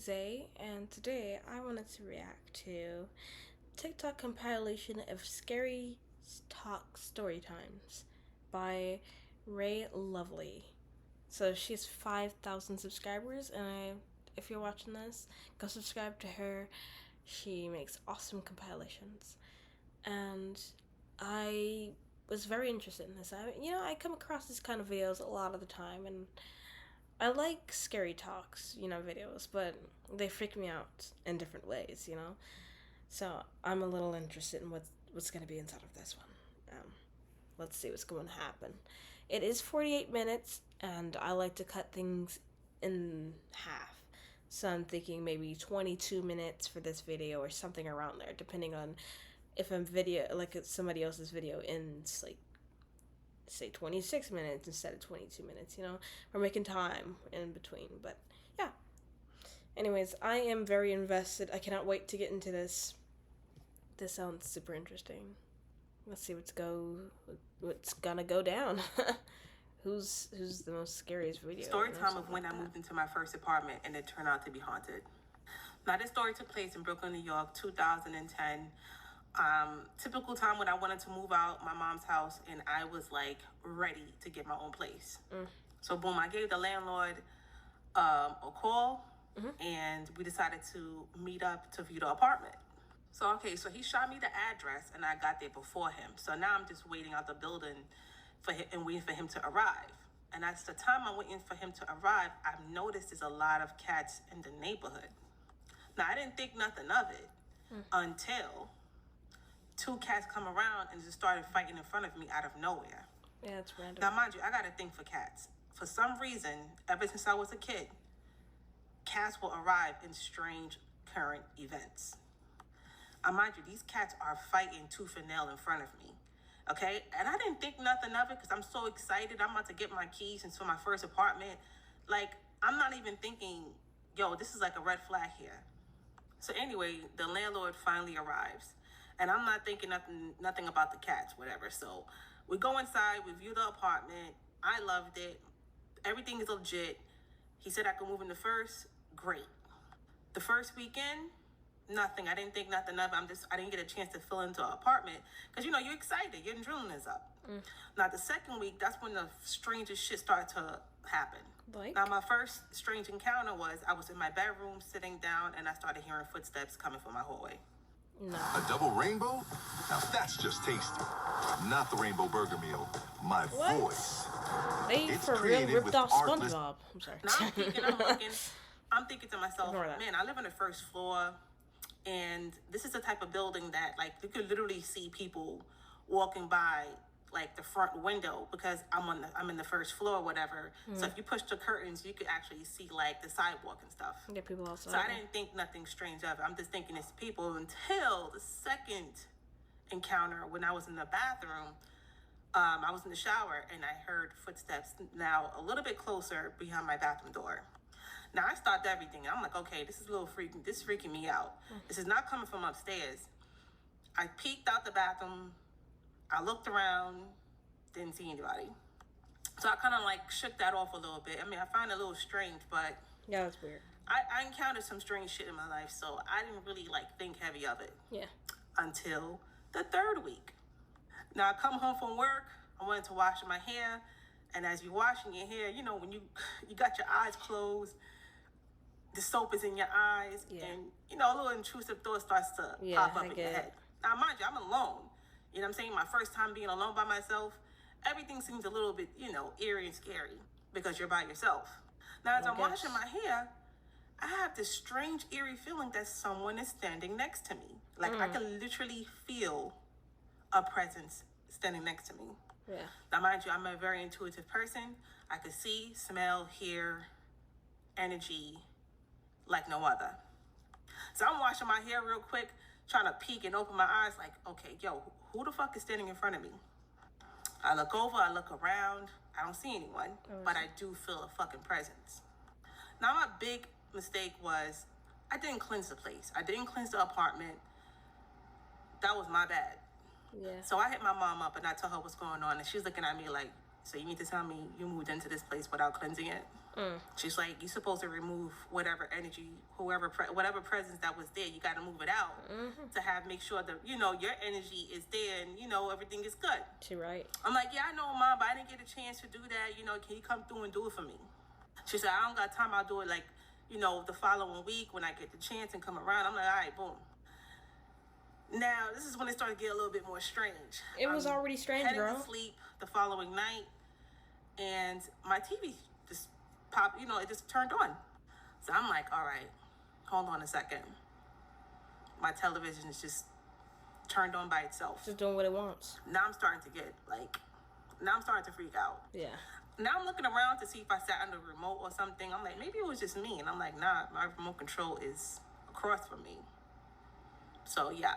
Zay, and today I wanted to react to TikTok compilation of CreepyTok Storytimes by RaeLovely. So she has 5,000 subscribers, and if you're watching this, go subscribe to her. She makes awesome compilations, and I was very interested in this. I come across these kind of videos a lot of the time, and I like scary talks, videos, but they freak me out in different ways. So I'm a little interested in what's going to be inside of this one. Let's see what's going to happen. It is 48 minutes, and I like to cut things in half. So I'm thinking maybe 22 minutes for this video or something around there, depending on if somebody else's video ends say 26 minutes instead of 22 minutes. We're making time in between. But yeah, anyways, I am very invested. I cannot wait to get into this. This sounds super interesting. Let's see what's gonna go down. Who's the most scariest video? Story time of when I moved into my first apartment and it turned out to be haunted. Now, this story took place in Brooklyn, New York, 2010. Typical time when I wanted to move out my mom's house and I was like ready to get my own place. So boom, I gave the landlord a call, and we decided to meet up to view the apartment. So he shot me the address and I got there before him. So now I'm just waiting out the building and waiting for him to arrive. And that's the time I'm waiting for him to arrive, I've noticed there's a lot of cats in the neighborhood. Now, I didn't think nothing of it until two cats come around and just started fighting in front of me out of nowhere. Yeah, it's random. Now, mind you, I got a thing for cats. For some reason, ever since I was a kid, cats will arrive in strange current events. Mind you, these cats are fighting tooth and nail in front of me. Okay? And I didn't think nothing of it because I'm so excited. I'm about to get my keys into my first apartment. Like, I'm not even thinking, yo, this is like a red flag here. So anyway, the landlord finally arrives. And I'm not thinking nothing about the cats, whatever. So we go inside, we view the apartment. I loved it. Everything is legit. He said I could move in the first. Great. The first weekend, nothing. I didn't think nothing of it. I didn't get a chance to fill into an apartment. Because, you're excited. Your adrenaline is up. Now, the second week, that's when the strangest shit started to happen. Like? Now, my first strange encounter was I was in my bedroom sitting down and I started hearing footsteps coming from my hallway. No. A double rainbow? Now that's just tasty. Not the rainbow burger meal. My voice. They It's for real created ripped with off artless- SpongeBob. I'm sorry. Now I'm thinking to myself, Ignore that. man, I live on the first floor, and this is the type of building that, like, you could literally see people walking by, like, the front window because I'm in the first floor or whatever. So if you push the curtains, you could actually see, like, the sidewalk and stuff. Get people outside. So I didn't think nothing strange of it. I'm just thinking it's people until the second encounter when I was in the bathroom. I was in the shower and I heard footsteps now a little bit closer behind my bathroom door. Now I stopped everything. I'm like, okay, this is freaking me out. This is not coming from upstairs. I peeked out the bathroom. I looked around, didn't see anybody. So I kind of like shook that off a little bit. I mean, I find it a little strange, but Yeah, that's weird. I encountered some strange shit in my life, so I didn't really like think heavy of it. Yeah. Until the third week. Now I come home from work, I wanted to wash my hair, and as you're washing your hair, when you got your eyes closed, the soap is in your eyes, and a little intrusive thought starts to pop up in your head. Now mind you, I'm alone. You know what I'm saying? My first time being alone by myself, everything seems a little bit, eerie and scary because you're by yourself. Now as I'm washing my hair, I have this strange, eerie feeling that someone is standing next to me. Like I can literally feel a presence standing next to me. Yeah. Now, mind you, I'm a very intuitive person. I could see, smell, hear energy like no other. So I'm washing my hair real quick, trying to peek and open my eyes like, okay, yo, who the fuck is standing in front of me? I look over, I look around. I don't see anyone, but I do feel a fucking presence. Now, my big mistake was I didn't cleanse the place. I didn't cleanse the apartment. That was my bad. Yeah. So I hit my mom up and I told her what's going on. And she's looking at me like, so you need to tell me you moved into this place without cleansing it? She's like, you're supposed to remove whatever energy, whatever presence that was there. You got to move it out to make sure that your energy is there and everything is good. She right. I'm like, yeah, I know, Mom, but I didn't get a chance to do that. Can you come through and do it for me? She said, I don't got time. I'll do it like the following week when I get the chance and come around. I'm like, all right, boom. Now this is when it started to get a little bit more strange. It was already strange, heading girl. to sleep the following night, and my TV just popped. It just turned on. So I'm like, all right, hold on a second. My television is just turned on by itself. Just doing what it wants. Now I'm starting to freak out. Yeah. Now I'm looking around to see if I sat under a remote or something. I'm like, maybe it was just me. And I'm like, nah, my remote control is across from me. So yeah.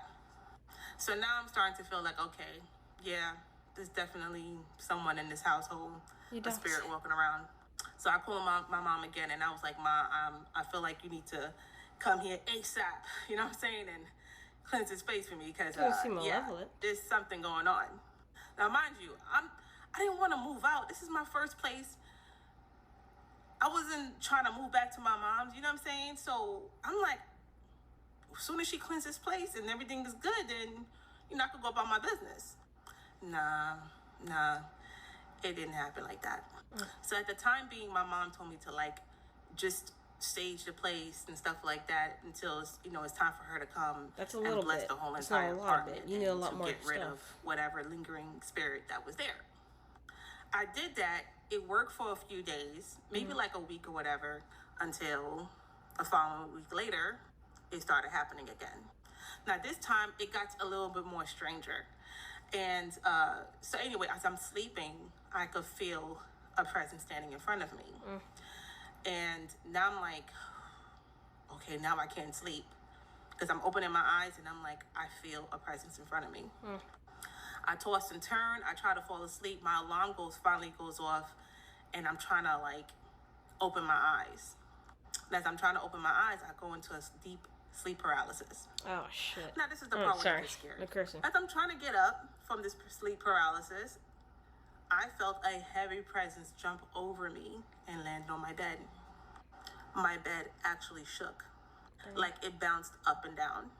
So now I'm starting to feel like, okay, yeah, there's definitely someone in this household, a spirit walking around. So I called my mom again, and I was like, Ma, I feel like you need to come here ASAP, you know what I'm saying, and cleanse this space for me, because there's something going on. Now, mind you, I didn't want to move out. This is my first place. I wasn't trying to move back to my mom's, you know what I'm saying? So I'm like, as soon as she cleans this place and everything is good, then I could go about my business. Nah, it didn't happen like that. So at the time being, my mom told me to just stage the place and stuff like that until it's time for her to come and bless the whole entire apartment. You need a lot more to get rid of whatever lingering spirit that was there. I did that. It worked for a few days, maybe like a week or whatever, until the following week later, it started happening again. Now this time it got a little bit more stranger. And so anyway, as I'm sleeping, I could feel a presence standing in front of me. And now I'm like, okay, now I can't sleep. Because I'm opening my eyes and I'm like, I feel a presence in front of me. I toss and turn. I try to fall asleep. My alarm finally goes off. And I'm trying to open my eyes. And as I'm trying to open my eyes, I go into a deep sleep paralysis. Oh, shit. Now, this is the part where I get scared. No cursing. As I'm trying to get up from this sleep paralysis, I felt a heavy presence jump over me and land on my bed. My bed actually shook. Like it bounced up and down.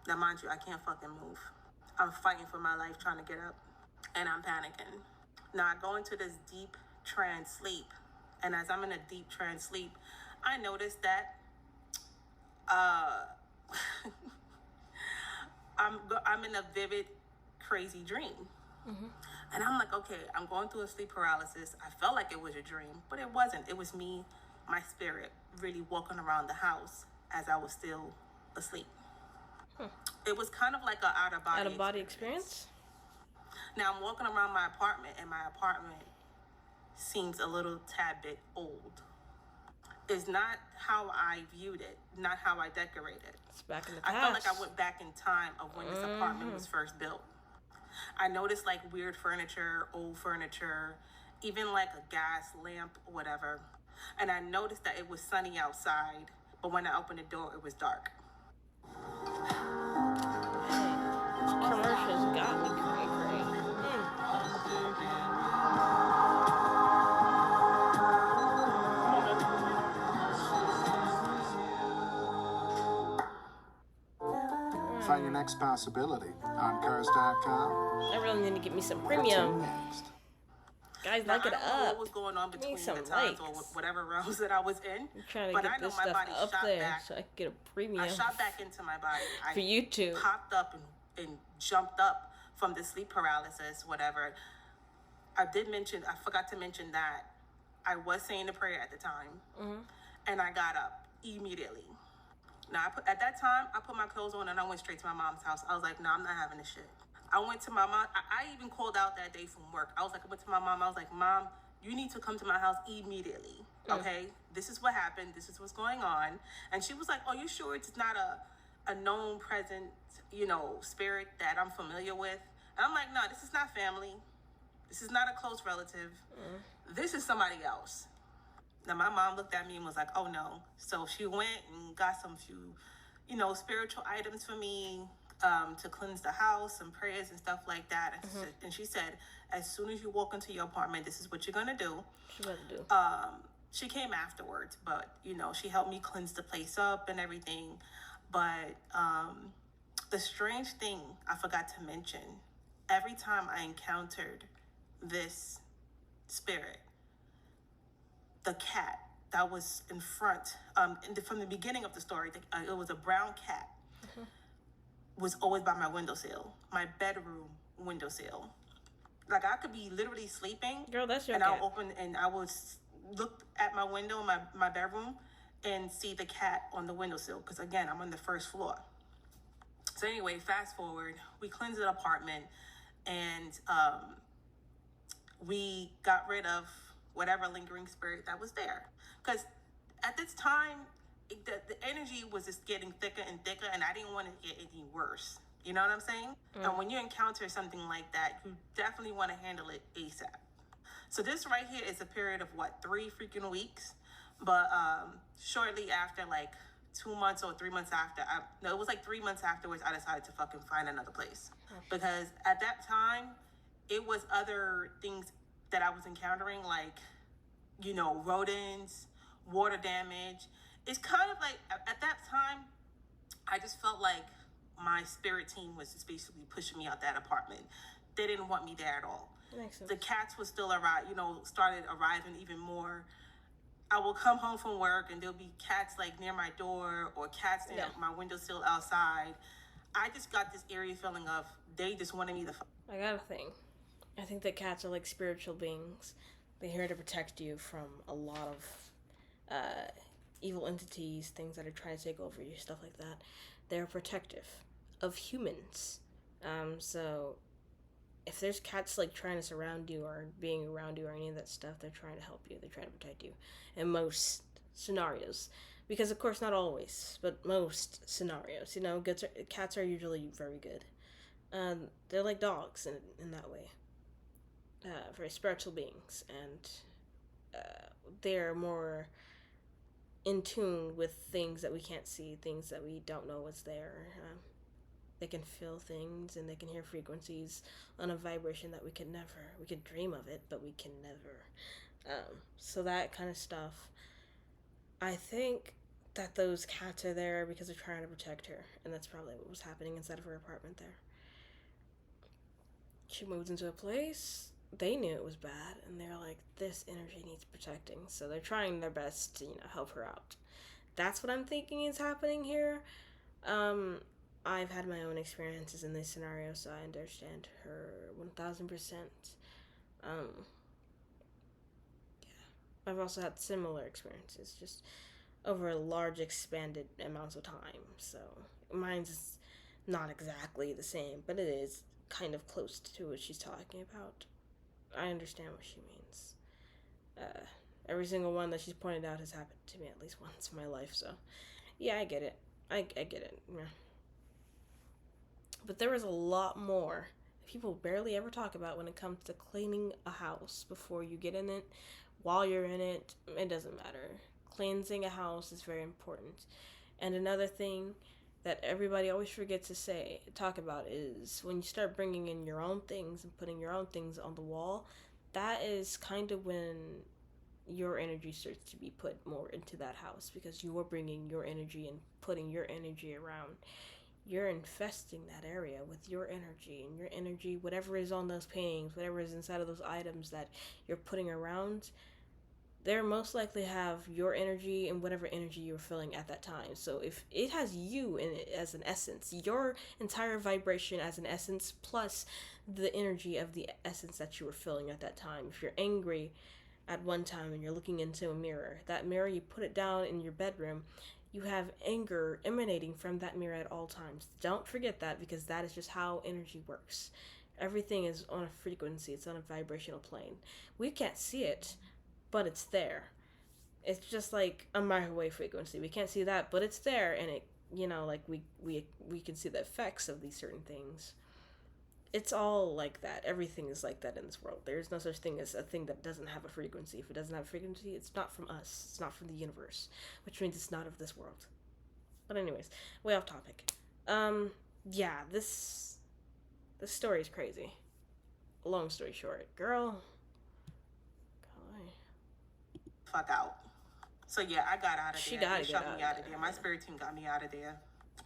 Now, mind you, I can't fucking move. I'm fighting for my life trying to get up. And I'm panicking. Now, I go into this deep trance sleep. And as I'm in a deep trance sleep, I noticed that I'm in a vivid, crazy dream. And I'm like, okay, I'm going through a sleep paralysis. I felt like it was a dream, but it wasn't. It was me, my spirit, really walking around the house as I was still asleep. It was kind of like an out-of-body experience. Now I'm walking around my apartment, and my apartment seems a little tad bit old. It's not how I viewed it, not how I decorated it. It's back in the past. I felt like I went back in time of when this apartment was first built. I noticed weird furniture, old furniture, even a gas lamp or whatever. And I noticed that it was sunny outside, but when I opened the door, it was dark. Commercials got me cray. Find your next possibility on Cars.com. I really need to get me some premium. Guys, like it up. I don't know what was going on between the times or whatever realms that I was in. I'm trying to get this stuff up there so I can get a premium. I shot back into my body. For YouTube. Popped up and jumped up from the sleep paralysis, whatever. I forgot to mention that I was saying a prayer at the time. And I got up immediately. Now, at that time, I put my clothes on and I went straight to my mom's house. I was like, no, I'm not having this shit. I went to my mom. I even called out that day from work. I went to my mom. I was like, Mom, you need to come to my house immediately. Okay? This is what happened. This is what's going on. And she was like, oh, you sure it's not a known present, spirit that I'm familiar with? And I'm like, no, this is not family. This is not a close relative. This is somebody else. Now, my mom looked at me and was like, oh, no. So she went and got some few, spiritual items for me to cleanse the house, some prayers and stuff like that. And she said, as soon as you walk into your apartment, this is what you're going to do. She came afterwards, but she helped me cleanse the place up and everything. But the strange thing I forgot to mention, every time I encountered this spirit, the cat that was in front, from the beginning of the story, it was a brown cat, was always by my windowsill, my bedroom windowsill. Like, I could be literally sleeping, Girl, that's your and cat. I'll open and I would look at my window, my bedroom, and see the cat on the windowsill. Because again, I'm on the first floor. So anyway, fast forward, we cleansed the apartment, and we got rid of whatever lingering spirit that was there. Because at this time, the energy was just getting thicker and thicker, and I didn't want to get any worse. You know what I'm saying? And when you encounter something like that, you definitely want to handle it ASAP. So this right here is a period of 3 freaking weeks. But shortly after, like 2 months or 3 months after, no, it was like 3 months afterwards, I decided to fucking find another place. Because at that time, it was other things that I was encountering, like, rodents, water damage. It's kind of like, at that time, I just felt like my spirit team was just basically pushing me out that apartment. They didn't want me there at all. Makes sense. The cats would still arrive, started arriving even more. I will come home from work and there'll be cats like near my door, or cats near my windowsill outside. I just got this eerie feeling of they just wanted me to. I got a thing. I think that cats are like spiritual beings. They're here to protect you from a lot of evil entities, things that are trying to take over you, stuff like that. They're protective of humans. So if there's cats like trying to surround you or being around you or any of that stuff, they're trying to help you. They're trying to protect you in most scenarios. Because of course not always, but most scenarios. Cats are usually very good. They're like dogs in that way. Very spiritual beings, and they're more in tune with things that we can't see, things that we don't know what's there. They can feel things, and they can hear frequencies on a vibration that we could dream of it, but we can never. So that kind of stuff. I think that those cats are there because they're trying to protect her, and that's probably what was happening inside of her apartment there. She moved into a place, they knew it was bad, and they're like, this energy needs protecting, so they're trying their best to help her out. That's what I'm thinking is happening here. I've had my own experiences in this scenario, so I understand her 1000%. Yeah, I've also had similar experiences, just over large expanded amounts of time, so mine's not exactly the same, but it is kind of close to what she's talking about. I understand what she means. Every single one that she's pointed out has happened to me at least once in my life, so yeah, I get it. I get it. Yeah. But there is a lot more people barely ever talk about when it comes to cleaning a house before you get in it, while you're in it. It doesn't matter. Cleansing a house is very important. And another thing that everybody always forgets to talk about is when you start bringing in your own things and putting your own things on the wall, that is kind of when your energy starts to be put more into that house, because you are bringing your energy and putting your energy around. You're infesting that area with your energy, and your energy, whatever is on those paintings, whatever is inside of those items that you're putting around, they're most likely have your energy and whatever energy you're feeling at that time. So if it has you in it as an essence, your entire vibration as an essence, plus the energy of the essence that you were feeling at that time. If you're angry at one time and you're looking into a mirror, that mirror, you put it down in your bedroom, you have anger emanating from that mirror at all times. Don't forget that, because that is just how energy works. Everything is on a frequency, it's on a vibrational plane. We can't see it, but it's there. It's just like a microwave frequency. We can't see that, but it's there, and it, like we can see the effects of these certain things. It's all like that. Everything is like that in this world. There's no such thing as a thing that doesn't have a frequency. If it doesn't have a frequency, it's not from us. It's not from the universe, which means it's not of this world. But anyways, way off topic. Yeah, this story is crazy. Long story short, girl. fuck out. So yeah, I got out of She there. gotta They get shoved out me of out of there. My there. spirit team got me out of there.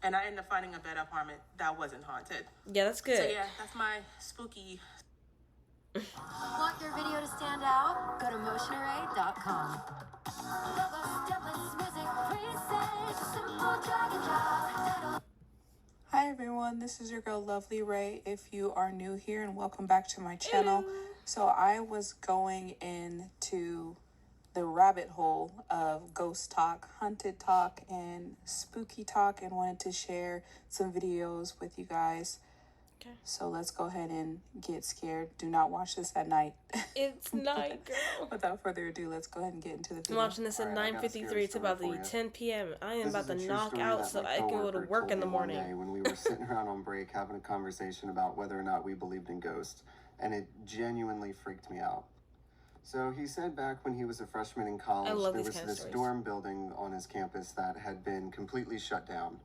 And I ended up finding a better apartment that wasn't haunted. Yeah, that's good. So yeah, that's my spooky. Want your video to stand out? Go to motionarray.com. Hi everyone, this is your girl Lovely Ray. If you are new here, and welcome back to my channel. So I was going into the rabbit hole of ghost talk, haunted talk, and spooky talk, and wanted to share some videos with you guys. Okay. So let's go ahead and get scared. Do not watch this at night. It's night, girl. Without further ado, let's go ahead and get into the I'm video. watching this at 9:53. It's about the 10 p.m. I am about to knock out so I can go to work in the morning. One day when we were sitting around on break having a conversation about whether or not we believed in ghosts, and it genuinely freaked me out. So he said back when he was a freshman in college, I love there these was kind of this stories. dorm building on his campus that had been completely shut down.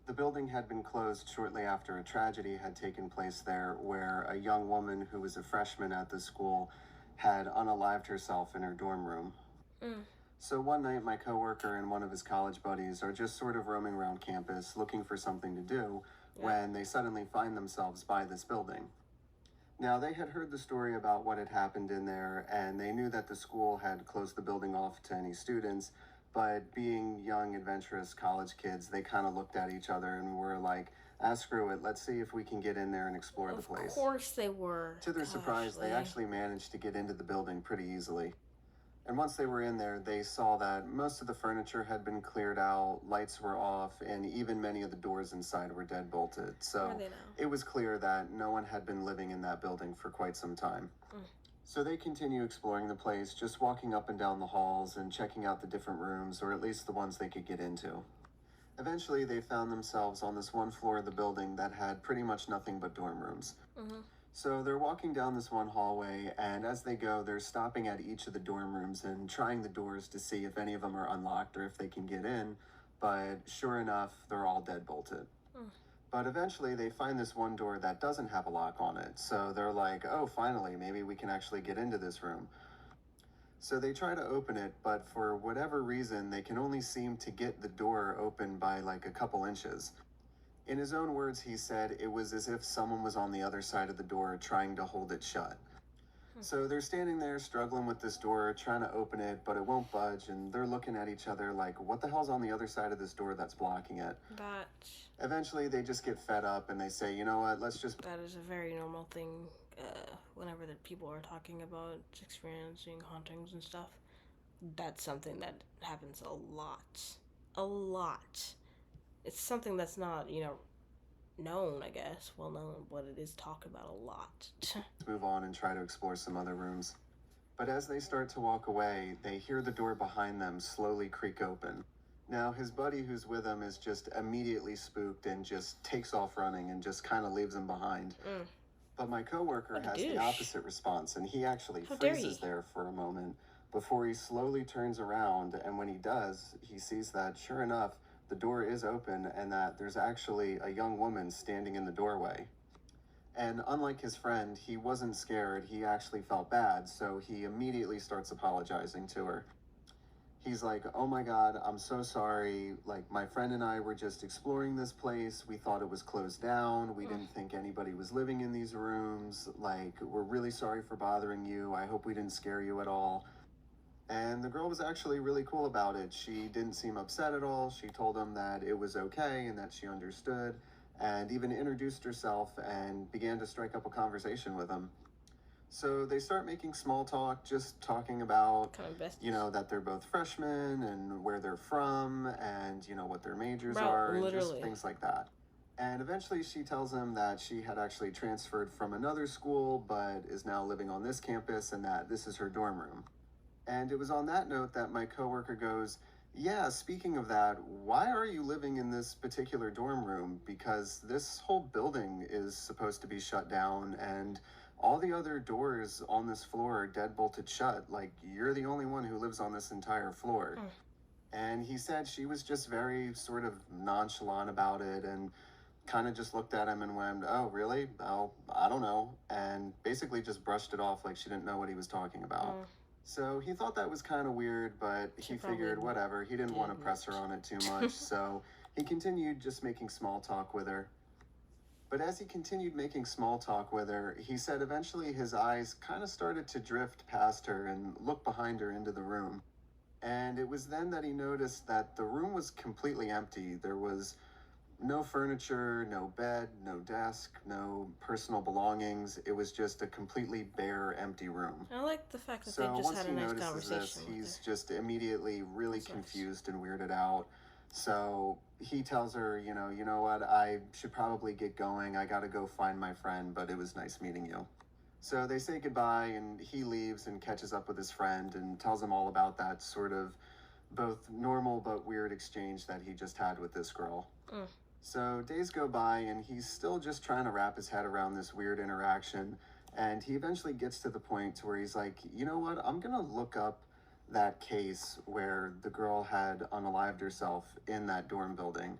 The building had been closed shortly after a tragedy had taken place there, where a young woman who was a freshman at the school had unalived herself in her dorm room. So one night, my coworker and one of his college buddies are just sort of roaming around campus looking for something to do when they suddenly find themselves by this building. Now, they had heard the story about what had happened in there, and they knew that the school had closed the building off to any students, but being young, adventurous college kids, they kind of looked at each other and were like, screw it, let's see if we can get in there and explore the place. Of course they were. To their surprise, they actually managed to get into the building pretty easily. And once they were in there, they saw that most of the furniture had been cleared out, lights were off, and even many of the doors inside were deadbolted. So it was clear that no one had been living in that building for quite some time. So they continue exploring the place, just walking up and down the halls and checking out the different rooms, or at least the ones they could get into. Eventually, they found themselves on this one floor of the building that had pretty much nothing but dorm rooms. So they're walking down this one hallway, and as they go, they're stopping at each of the dorm rooms and trying the doors to see if any of them are unlocked or if they can get in, but sure enough, they're all deadbolted. But eventually, they find this one door that doesn't have a lock on it, so they're like, oh, finally, maybe we can actually get into this room. So they try to open it, but for whatever reason, they can only seem to get the door open by like a couple inches. In his own words, he said it was as if someone was on the other side of the door trying to hold it shut. So they're standing there struggling with this door, trying to open it, but it won't budge, and they're looking at each other like, what the hell's on the other side of this door that's blocking it? Eventually, they just get fed up and they say, you know what, let's just... That is a very normal thing whenever the people are talking about experiencing hauntings and stuff. That's something that happens a lot. A lot. It's something that's not, known, I guess, well known, but it is talked about a lot. move on and try to explore some other rooms. But as they start to walk away, they hear the door behind them slowly creak open. Now, his buddy who's with him is just immediately spooked and just takes off running and just kind of leaves him behind. But my coworker has the opposite response, and he actually freezes there for a moment before he slowly turns around, and when he does, he sees that, sure enough, the door is open and that there's actually a young woman standing in the doorway. And unlike his friend, he wasn't scared, he actually felt bad, so he immediately starts apologizing to her. He's like, oh my God, I'm so sorry. Like, my friend and I were just exploring this place. We thought it was closed down. We didn't think anybody was living in these rooms. Like, we're really sorry for bothering you. I hope we didn't scare you at all. And the girl was actually really cool about it. She didn't seem upset at all. She told him that it was okay and that she understood, and even introduced herself and began to strike up a conversation with him. So they start making small talk, just talking about, that they're both freshmen and where they're from and, what their majors are and just things like that. And eventually she tells him that she had actually transferred from another school, but is now living on this campus and that this is her dorm room. And it was on that note that my coworker goes, yeah, speaking of that, why are you living in this particular dorm room? Because this whole building is supposed to be shut down and all the other doors on this floor are deadbolted shut. Like, you're the only one who lives on this entire floor. And he said she was just very sort of nonchalant about it and kind of just looked at him and went, oh, really? Oh, I don't know. And basically just brushed it off like she didn't know what he was talking about. So he thought that was kind of weird, but he figured whatever. He didn't want to press her on it too much, so he continued just making small talk with her. But as he continued making small talk with her, he said eventually his eyes kind of started to drift past her and look behind her into the room. And it was then that he noticed that the room was completely empty. There was no furniture, no bed, no desk, no personal belongings. It was just a completely bare, empty room. I like the fact that So they just once had he a nice notices conversation. this, with he's her. just immediately really confused and weirded out. So he tells her, you know what, I should probably get going. I gotta go find my friend, but it was nice meeting you. So they say goodbye, and he leaves and catches up with his friend and tells him all about that sort of both normal but weird exchange that he just had with this girl. So days go by, and he's still just trying to wrap his head around this weird interaction. And he eventually gets to the point where he's like, you know what, I'm gonna look up that case where the girl had unalived herself in that dorm building.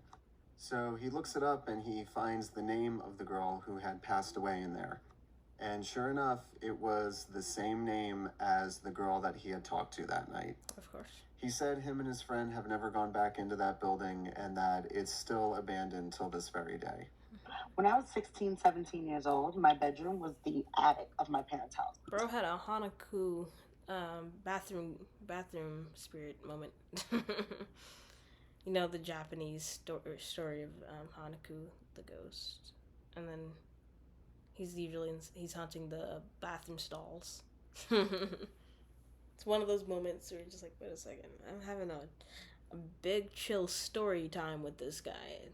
So he looks it up and he finds the name of the girl who had passed away in there. And sure enough, it was the same name as the girl that he had talked to that night. Of course. He said him and his friend have never gone back into that building and that it's still abandoned till this very day. When I was 16, 17 years old, my bedroom was the attic of my parents' house. Bro had a Hanaku bathroom spirit moment. You know, the Japanese story of Hanaku, the ghost. And then he's haunting the bathroom stalls. It's one of those moments where you're just like, wait a second, I'm having a big chill story time with this guy.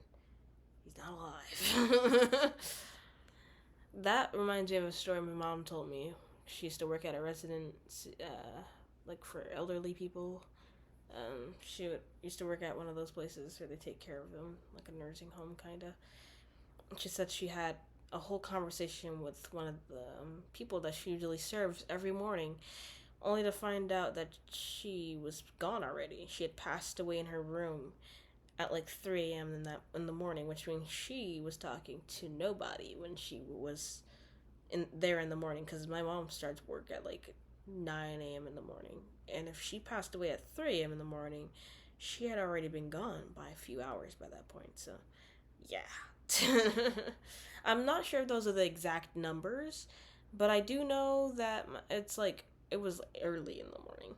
He's not alive. That reminds me of a story my mom told me. She used to work at a residence, like for elderly people. She used to work at one of those places where they take care of them, like a nursing home, kind of. She said she had a whole conversation with one of the people that she usually serves every morning, only to find out that she was gone already. She had passed away in her room at like 3 a.m. in the morning, which means she was talking to nobody when she was in the morning, because my mom starts work at like 9 a.m. in the morning, and if she passed away at 3 a.m. in the morning, she had already been gone by a few hours by that point. So yeah. I'm not sure if those are the exact numbers, but I do know that it's like it was early in the morning.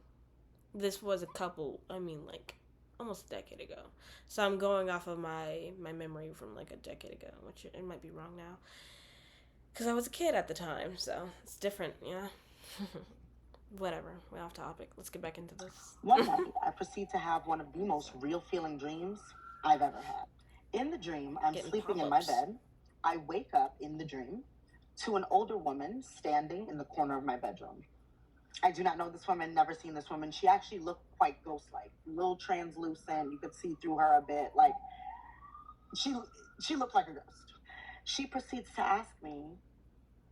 This was like almost a decade ago. So I'm going off of my memory from like a decade ago, which it might be wrong now. Because I was a kid at the time, so it's different, yeah. Whatever, we're off topic. Let's get back into this. One night, I proceed to have one of the most real feeling dreams I've ever had. In the dream, I'm sleeping in my bed. I wake up in the dream to an older woman standing in the corner of my bedroom. I do not know this woman, never seen this woman. She actually looked quite ghost-like, a little translucent. You could see through her a bit. Like, she looked like a ghost. She proceeds to ask me,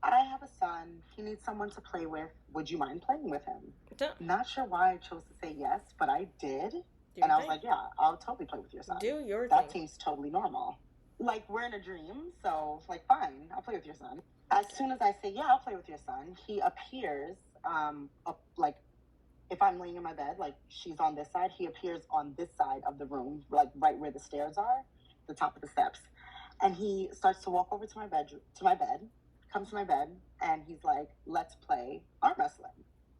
I have a son. He needs someone to play with. Would you mind playing with him? Not sure why I chose to say yes, but I did. And I was like, yeah, I'll totally play with your son. Do your thing. That seems totally normal. Like, we're in a dream, so, like, fine, I'll play with your son. As soon as I say, yeah, I'll play with your son, he appears, like, if I'm laying in my bed, like, she's on this side, he appears on this side of the room, like, right where the stairs are, the top of the steps. And he starts to walk over to my bed, comes to my bed, and he's like, let's play arm wrestling.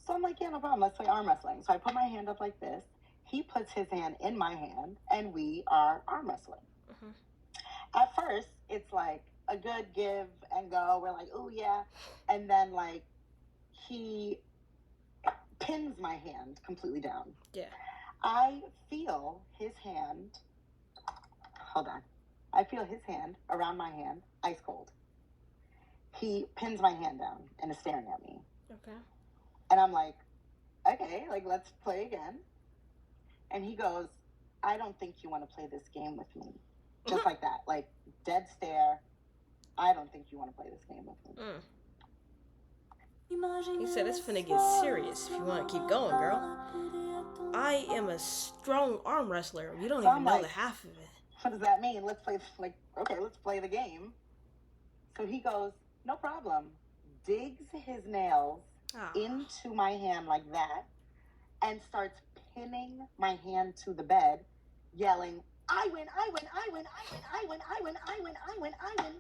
So I'm like, yeah, no problem, let's play arm wrestling. So I put my hand up like this, he puts his hand in my hand, and we are arm wrestling. Mm-hmm. At first, it's like a good give and go. We're like, oh, yeah. And then, like, he pins my hand completely down. Yeah. I feel his hand. Hold on. I feel his hand around my hand, ice cold. He pins my hand down and is staring at me. Okay. And I'm like, okay, like, let's play again. And he goes, I don't think you want to play this game with me. Just like that, like, dead stare. I don't think you want to play this game with me. He said it's finna get serious if you want to keep going, girl. I am a strong arm wrestler. You don't even know the half of it. What does that mean? Let's play, like, okay, let's play the game. So he goes, no problem. Digs his nails into my hand like that and starts pinning my hand to the bed, yelling, I win, I win, I win, I win, I win, I win, I win, I win, I win.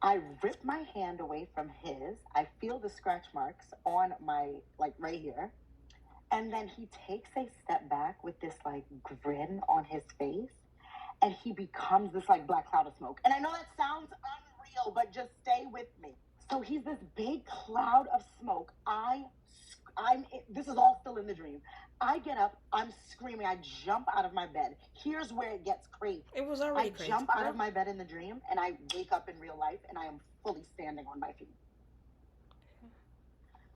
I rip my hand away from his. I feel the scratch marks on my, like, right here. And then he takes a step back with this, like, grin on his face. And he becomes this, like, black cloud of smoke. And I know that sounds unreal, but just stay with me. So he's this big cloud of smoke. This is all still in the dream. I get up, I'm screaming, I jump out of my bed. Here's where it gets crazy. It was already crazy. I jump out of my bed in the dream, and I wake up in real life, and I am fully standing on my feet.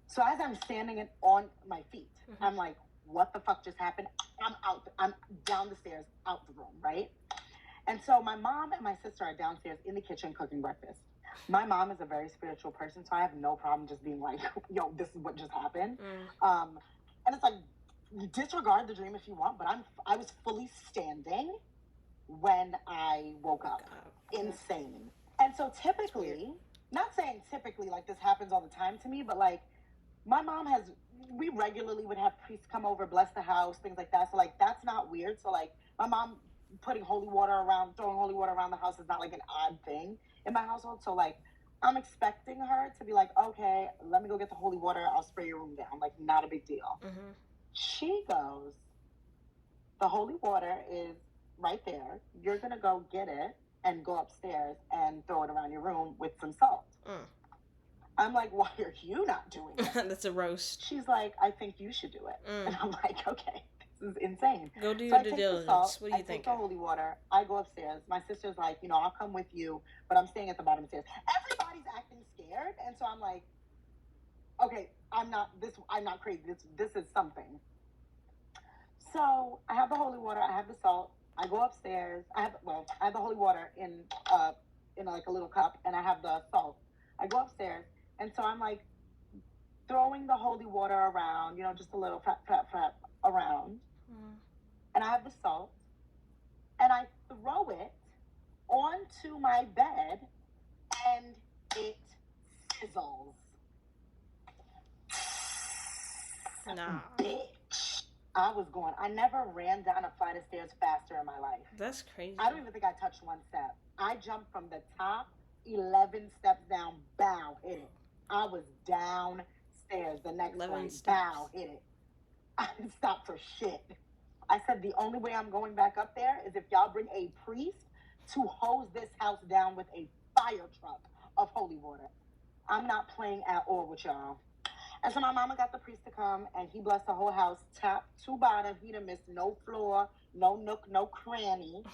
So as I'm standing on my feet, I'm like, what the fuck just happened? I'm down the stairs, out the room, right? And so my mom and my sister are downstairs in the kitchen cooking breakfast. My mom is a very spiritual person, so I have no problem just being like, yo, this is what just happened. And it's like, disregard the dream if you want, but I was fully standing when I woke up. Insane. And so typically, not saying typically like this happens all the time to me, but like my mom we regularly would have priests come over, bless the house, things like that. So like that's not weird. So like my mom throwing holy water around the house is not like an odd thing in my household. So like I'm expecting her to be like, okay, let me go get the holy water. I'll spray your room down. Like, not a big deal. She goes, the holy water is right there. You're going to go get it and go upstairs and throw it around your room with some salt. I'm like, why are you not doing it? That's a roast. She's like, I think you should do it. And I'm like, okay, this is insane. Go do your due diligence. What do you think? I take the holy water. I go upstairs. My sister's like, I'll come with you, but I'm staying at the bottom of the stairs. Everybody's acting scared. And so I'm like, okay, I'm not crazy. This is something. So I have the holy water. I have the salt. I go upstairs. I have the holy water in like a little cup, and I have the salt. I go upstairs, and so I'm like throwing the holy water around, just a little flap around. And I have the salt, and I throw it onto my bed, and it sizzles. Nah. Bitch. I never ran down a flight of stairs faster in my life. That's crazy. I don't even think I touched one step. I jumped from the top 11 steps down, bow, hit it. I was downstairs the next one, bow, hit it. I didn't stop for shit. I said the only way I'm going back up there is if y'all bring a priest to hose this house down with a fire truck of holy water. I'm not playing at all with y'all. And so my mama got the priest to come, and he blessed the whole house, top to bottom. He done missed no floor, no nook, no cranny.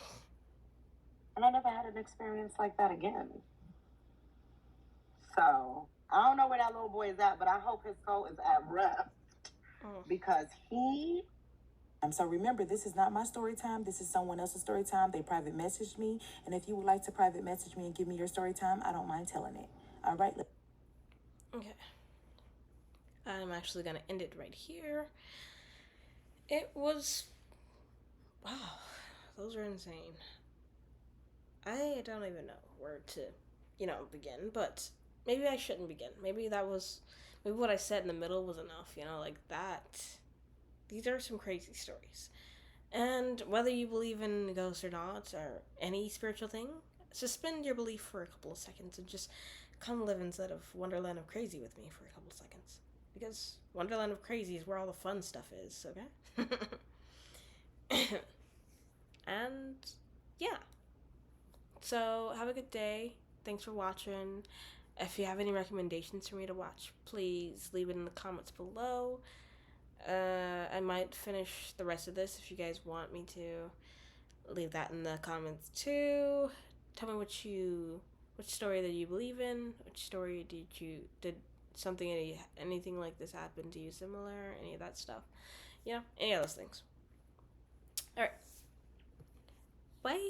And I never had an experience like that again. So I don't know where that little boy is at, but I hope his soul is at rest. Because he... So remember, this is not my story time. This is someone else's story time. They private messaged me. And if you would like to private message me and give me your story time, I don't mind telling it. All right? Okay. I'm actually going to end it right here. It was... Wow. Those are insane. I don't even know where to, begin. But maybe I shouldn't begin. Maybe what I said in the middle was enough. Like that. These are some crazy stories. And whether you believe in ghosts or not, or any spiritual thing, suspend your belief for a couple of seconds and just come live inside of Wonderland of Crazy with me for a couple of seconds. Because Wonderland of Crazy is where all the fun stuff is, okay? And, yeah. So, have a good day. Thanks for watching. If you have any recommendations for me to watch, please leave it in the comments below. I might finish the rest of this if you guys want me to. Leave that in the comments too. Tell me which story that you believe in. Which story did anything like this happen to you similar? Any of that stuff. Any of those things. Alright. Bye.